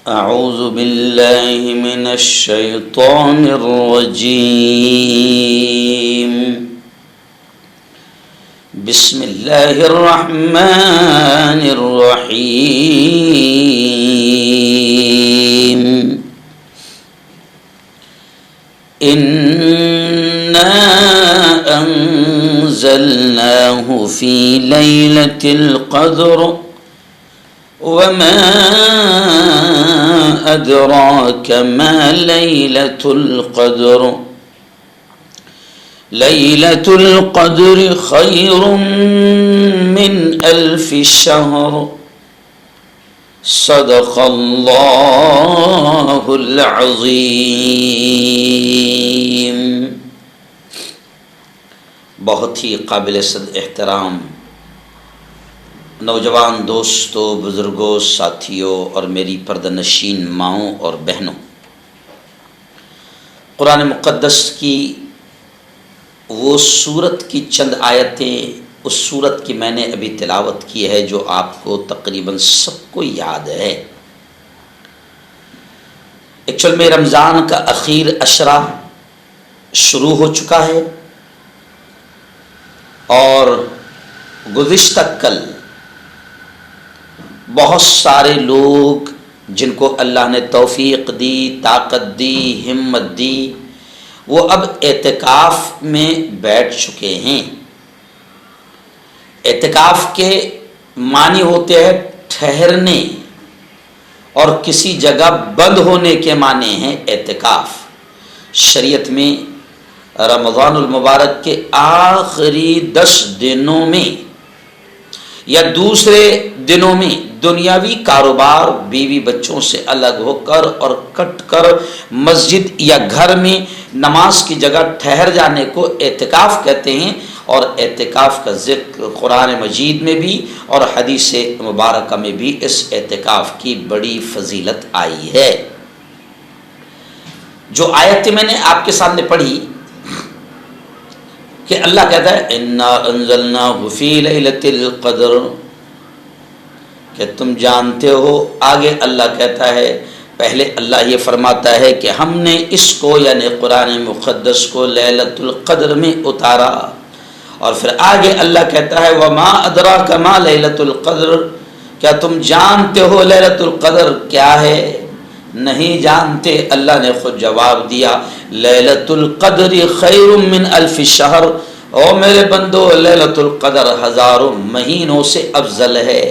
اعوذ باللہ من الشیطان الرجیم بسم اللہ الرحمن الرحیم انا انزلناہ فی لیلۃ القدر وما أدراك ما ليلة القدر ليلة القدر خير من 1000 شهر صدق الله العظيم۔ بہت ہی قابل صد احترام نوجوان دوستوں، بزرگوں، ساتھیوں اور میری پردہ نشین ماؤں اور بہنوں، قرآن مقدس کی وہ سورت کی چند آیتیں، اس سورت کی میں نے ابھی تلاوت کی ہے جو آپ کو تقریباً سب کو یاد ہے۔ ایکچوئل میں رمضان کا اخیر عشرہ شروع ہو چکا ہے اور گزشتہ کل بہت سارے لوگ جن کو اللہ نے توفیق دی، طاقت دی، ہمت دی، وہ اب اعتکاف میں بیٹھ چکے ہیں۔ اعتکاف کے معنی ہوتے ہیں ٹھہرنے، اور کسی جگہ بند ہونے کے معنی ہیں اعتکاف۔ شریعت میں رمضان المبارک کے آخری 10 دنوں میں یا دوسرے دنوں میں دنیاوی کاروبار، بیوی بچوں سے الگ ہو کر اور کٹ کر مسجد یا گھر میں نماز کی جگہ ٹھہر جانے کو اعتکاف کہتے ہیں، اور اعتکاف کا ذکر قرآن مجید میں بھی اور حدیث مبارکہ میں بھی اس اعتکاف کی بڑی فضیلت آئی ہے۔ جو آیتیں میں نے آپ کے سامنے پڑھی کہ اللہ کہتا ہے انا انزلناہ فی لیلۃ القدر، کہ تم جانتے ہو، آگے اللہ کہتا ہے، پہلے اللہ یہ فرماتا ہے کہ ہم نے اس کو یعنی قرآن مقدس کو لیلۃ القدر میں اتارا، اور پھر آگے اللہ کہتا ہے وما ادراک ما لیلۃ القدر، کیا تم جانتے ہو لیلۃ القدر کیا ہے؟ نہیں جانتے۔ اللہ نے خود جواب دیا لیلۃ القدر خیر من 1000 شہر، او میرے بندو لیلۃ القدر ہزاروں مہینوں سے افضل ہے۔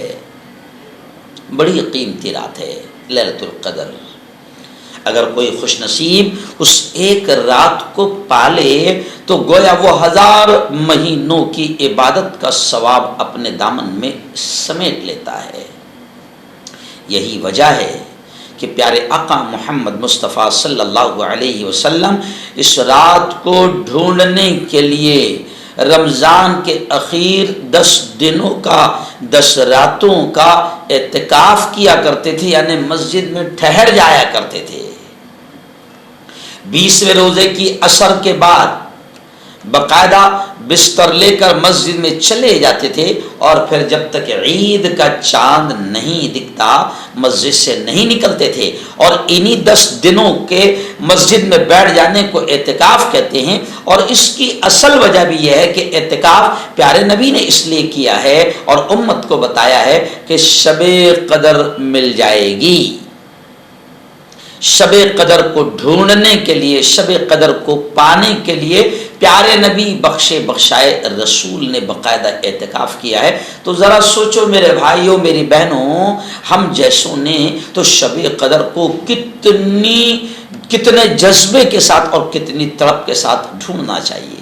بڑی قیمتی رات ہے لیلۃ القدر۔ اگر کوئی خوش نصیب اس ایک رات کو پالے تو گویا وہ 1000 مہینوں کی عبادت کا ثواب اپنے دامن میں سمیٹ لیتا ہے۔ یہی وجہ ہے کہ پیارے آقا محمد مصطفیٰ صلی اللہ علیہ وسلم اس رات کو ڈھونڈنے کے لیے رمضان کے اخیر 10 دنوں کا 10 راتوں کا اعتکاف کیا کرتے تھے، یعنی مسجد میں ٹھہر جایا کرتے تھے۔ 20ویں روزے کی عصر کے بعد باقاعدہ بستر لے کر مسجد میں چلے جاتے تھے، اور پھر جب تک عید کا چاند نہیں دکھتا مسجد سے نہیں نکلتے تھے، اور انہی 10 دنوں کے مسجد میں بیٹھ جانے کو اعتکاف کہتے ہیں۔ اور اس کی اصل وجہ بھی یہ ہے کہ اعتکاف پیارے نبی نے اس لیے کیا ہے اور امت کو بتایا ہے کہ شب قدر مل جائے گی۔ شب قدر کو ڈھونڈنے کے لیے، شب قدر کو پانے کے لیے پیارے نبی بخشے بخشائے رسول نے باقاعدہ اعتکاف کیا ہے۔ تو ذرا سوچو میرے بھائیوں، میری بہنوں، ہم جیسوں نے تو شب قدر کو کتنے جذبے کے ساتھ اور کتنی تڑپ کے ساتھ ڈھونڈنا چاہیے،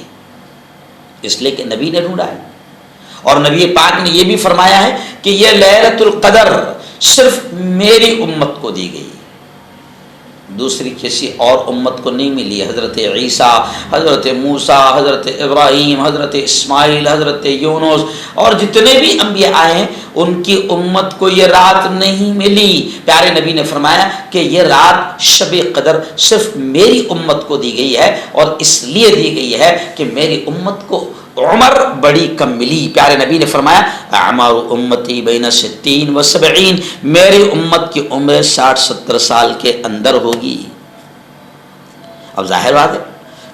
اس لیے کہ نبی نے ڈھونڈا ہے، اور نبی پاک نے یہ بھی فرمایا ہے کہ یہ لیلۃ القدر صرف میری امت کو دی گئی، دوسری کسی اور امت کو نہیں ملی۔ حضرت عیسیٰ، حضرت موسیٰ، حضرت ابراہیم، حضرت اسماعیل، حضرت یونس اور جتنے بھی انبیاء آئے ہیں ان کی امت کو یہ رات نہیں ملی۔ پیارے نبی نے فرمایا کہ یہ رات شب قدر صرف میری امت کو دی گئی ہے، اور اس لیے دی گئی ہے کہ میری امت کو عمر بڑی کم ملی. پیارے نبی نے فرمایا اعمار امتی بین 60 و 70، میری امت کی عمر 60-70 سال کے اندر ہوگی. اب ظاہر بات ہے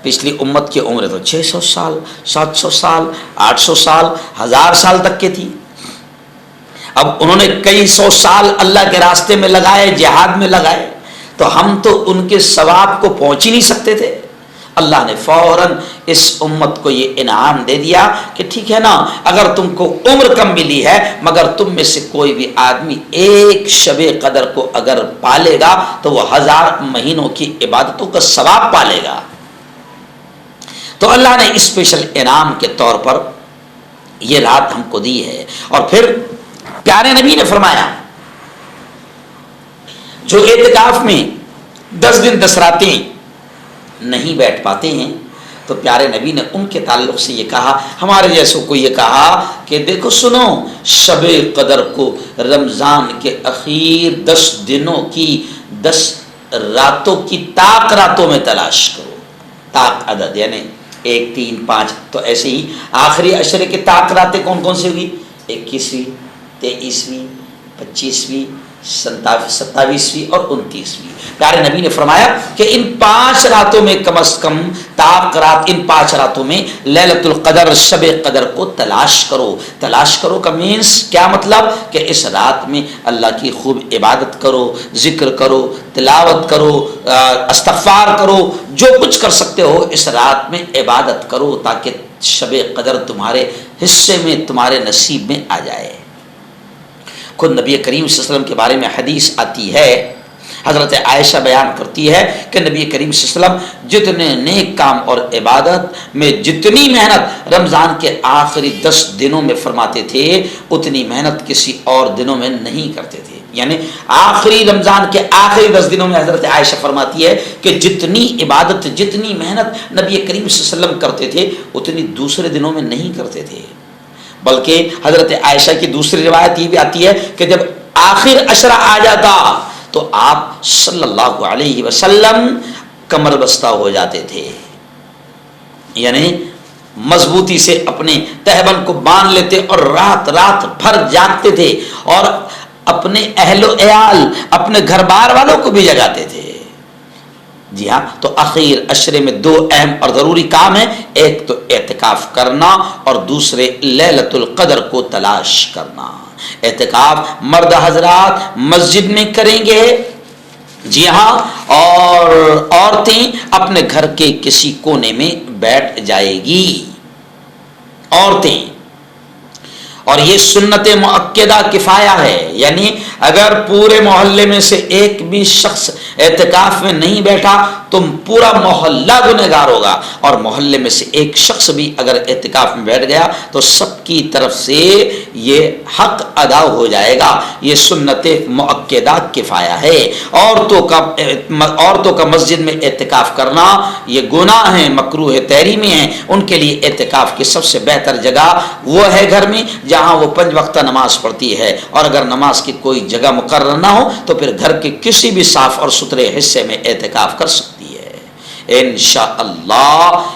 پچھلی امت کی عمر تو 600 سال 700 سال 800 سال 1000 سال تک کی تھی. اب انہوں نے کئی سو سال اللہ کے راستے میں لگائے، جہاد میں لگائے، تو ہم تو ان کے ثواب کو پہنچ ہی نہیں سکتے تھے. اللہ نے فوراً اس امت کو یہ انعام دے دیا کہ ٹھیک ہے نا، اگر تم کو عمر کم ملی ہے مگر تم میں سے کوئی بھی آدمی ایک شب قدر کو اگر پالے گا تو وہ 1000 مہینوں کی عبادتوں کا ثواب پالے گا. تو اللہ نے اسپیشل انعام کے طور پر یہ رات ہم کو دی ہے. اور پھر پیارے نبی نے فرمایا جو اعتکاف میں 10 دن 10 راتیں نہیں بیٹھ پاتے ہیں تو پیارے نبی نے ان کے تعلق سے یہ کہا، ہمارے جیسوں کو یہ کہا کہ دیکھو سنو، شب قدر کو رمضان کے اخیر 10 دنوں کی 10 راتوں کی طاق راتوں میں تلاش کرو. طاق عدد یعنی 1 3 5، تو ایسے ہی آخری عشرے کی طاق راتیں کون کون سی ہوگی؟ 21ویں 23ویں 25ویں 27ویں اور 29ویں. پیارے نبی نے فرمایا کہ ان 5 راتوں میں کم از کم طاق رات، ان 5 راتوں میں لیلۃ القدر شب قدر کو تلاش کرو. تلاش کرو کا مینس کیا مطلب؟ کہ اس رات میں اللہ کی خوب عبادت کرو، ذکر کرو، تلاوت کرو، استغفار کرو، جو کچھ کر سکتے ہو اس رات میں عبادت کرو تاکہ شب قدر تمہارے حصے میں، تمہارے نصیب میں آ جائے. خود نبی کریم صلی اللہ علیہ وسلم کے بارے میں حدیث آتی ہے، حضرت عائشہ بیان کرتی ہے کہ نبی کریم صلی اللہ علیہ وسلم جتنے نیک کام اور عبادت میں جتنی محنت رمضان کے آخری 10 دنوں میں فرماتے تھے اتنی محنت کسی اور دنوں میں نہیں کرتے تھے. یعنی آخری رمضان کے آخری 10 دنوں میں حضرت عائشہ فرماتی ہے کہ جتنی عبادت، جتنی محنت نبی کریم صلی اللہ علیہ وسلم کرتے تھے اتنی دوسرے دنوں میں نہیں کرتے تھے. بلکہ حضرت عائشہ کی دوسری روایت یہ بھی آتی ہے کہ جب آخر عشرہ آ جاتا تو آپ صلی اللہ علیہ وسلم کمر بستہ ہو جاتے تھے، یعنی مضبوطی سے اپنے تہبند کو باندھ لیتے اور رات رات بھر جاگتے تھے اور اپنے اہل و عیال، اپنے گھر بار والوں کو بھی جگاتے تھے. جی ہاں، تو اخیر عشرے میں 2 اہم اور ضروری کام ہیں، ایک تو اعتکاف کرنا اور دوسرے لیلۃ القدر کو تلاش کرنا. اعتکاف مرد حضرات مسجد میں کریں گے، جی ہاں، اور عورتیں اپنے گھر کے کسی کونے میں بیٹھ جائے گی عورتیں. اور یہ سنت مؤکدہ کفایہ ہے، یعنی اگر پورے محلے میں سے ایک بھی شخص اعتکاف میں نہیں بیٹھا تو پورا محلہ گنہگار ہوگا، اور محلے میں سے ایک شخص بھی اگر اعتکاف میں بیٹھ گیا تو سب کی طرف سے یہ حق ادا ہو جائے گا. یہ سنت مؤکدہ کفایہ ہے. عورتوں کا مسجد میں اعتکاف کرنا یہ گناہ ہے، مکروہ تحریمی ہیں. ان کے لیے اعتکاف کی سب سے بہتر جگہ وہ ہے گھر میں جہاں وہ 5 وقتہ نماز پڑھتی ہے، اور اگر نماز کی کوئی جگہ مقرر نہ ہو تو پھر گھر کے کسی بھی صاف اور ستھرے حصے میں اعتکاف کر سکتی ہے.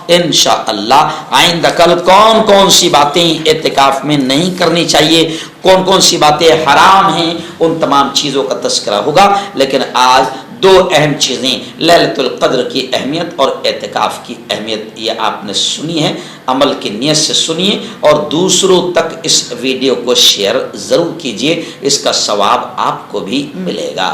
انشاءاللہ آئندہ کل کون کون سی باتیں اعتکاف میں نہیں کرنی چاہیے، کون کون سی باتیں حرام ہیں، ان تمام چیزوں کا تذکرہ ہوگا. لیکن آج 2 اہم چیزیں، لیلۃ القدر کی اہمیت اور اعتکاف کی اہمیت، یہ آپ نے سنی ہے. عمل کی نیت سے سنیے اور دوسروں تک اس ویڈیو کو شیئر ضرور کیجیے، اس کا ثواب آپ کو بھی ملے گا.